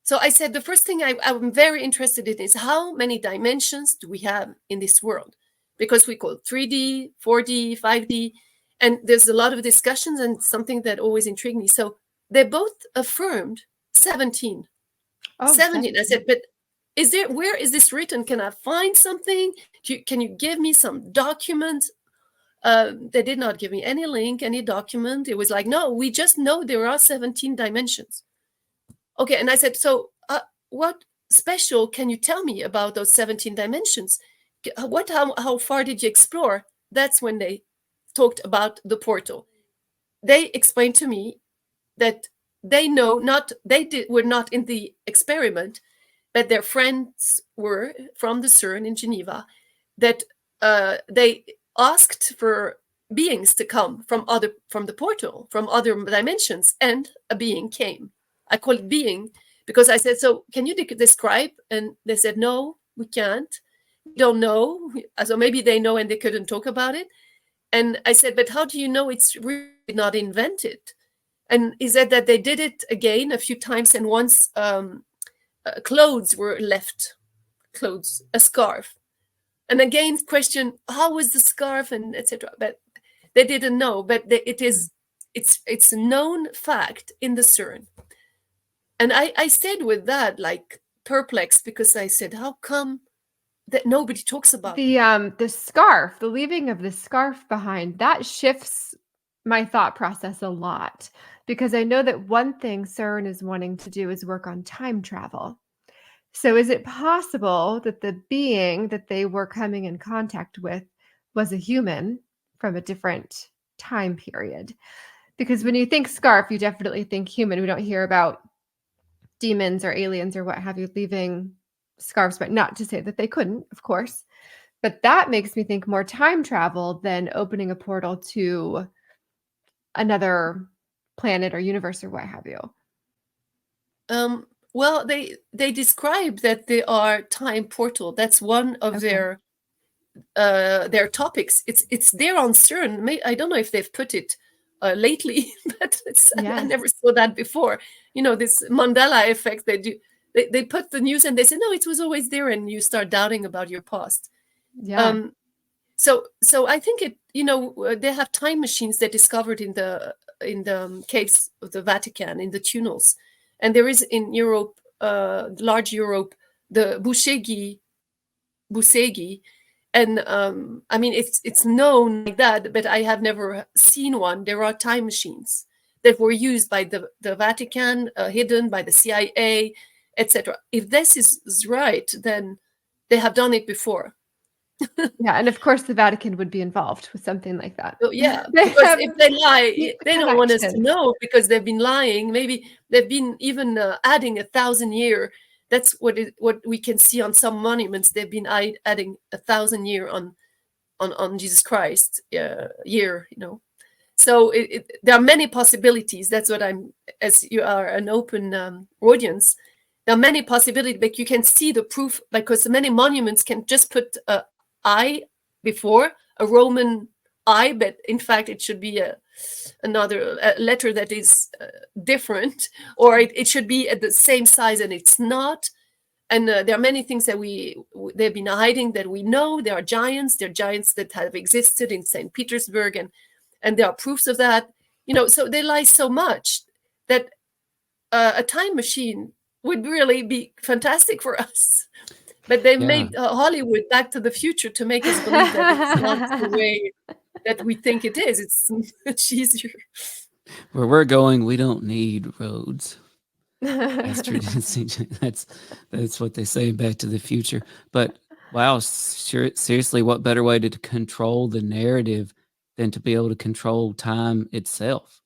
So I said, the first thing I'm very interested in is how many dimensions do we have in this world? Because we call 3D, 4D, 5D, and there's a lot of discussions and something that always intrigued me. So they both affirmed 17. Oh, 17. I said, but where is this written? Can I find something? Can you give me some documents? They did not give me any link, any document. It was like, no, we just know there are 17 dimensions. Okay, and I said, so what special can you tell me about those 17 dimensions? How far did you explore? That's when they talked about the portal. They explained to me that they were not in the experiment, but their friends were from the CERN in Geneva, that they asked for beings to come from the portal, from other dimensions, and a being came. I call it being because I said, so can you describe? And they said, no, we can't. We don't know. So maybe they know and they couldn't talk about it. And I said, but how do you know it's really not invented? And he said that they did it again a few times, and once clothes were left, a scarf. And again, question, how was the scarf, and etc. But they didn't know. But it's a known fact in the CERN. And I stayed with that, like perplexed, because I said, how come that nobody talks about the scarf, the leaving of the scarf behind, that shifts my thought process a lot, because I know that one thing CERN is wanting to do is work on time travel. So is it possible that the being that they were coming in contact with was a human from a different time period? Because when you think scarf, you definitely think human. We don't hear about demons or aliens or what have you leaving scarves, but not to say that they couldn't, of course. But that makes me think more time travel than opening a portal to another planet or universe or what have you. Well, they describe that they are time portal. That's one of their topics. It's there on CERN. I don't know if they've put it lately, but I never saw that before. This Mandela effect. They put the news and they say, no, it was always there, and you start doubting about your past. Yeah. So I think they have time machines they discovered in the caves of the Vatican, in the tunnels, and there is in Europe, large Europe, the Busceghi, and I mean it's known like that, but I have never seen one. There are time machines that were used by the Vatican, hidden by the CIA, etc. If this is right, then they have done it before. Yeah, and of course the Vatican would be involved with something like that. So, yeah, because if they lie, they don't want us to know, because they've been lying. Maybe they've been even adding 1,000 year. That's what we can see on some monuments. They've been adding 1,000 year on Jesus Christ year. So there are many possibilities. That's what as you are an open audience, there are many possibilities, but you can see the proof, because many monuments can just put I before a Roman I, but in fact it should be another letter that is different, or it should be at the same size, and it's not. And there are many things that they've been hiding that we know. There are giants. There are giants that have existed in St. Petersburg, and there are proofs of that. So they lie so much that a time machine would really be fantastic for us. But they made Hollywood Back to the Future to make us believe that it's not the way that we think it is. It's much easier. Where we're going, we don't need roads. Astrid, that's what they say in Back to the Future. But wow, seriously, what better way to control the narrative than to be able to control time itself?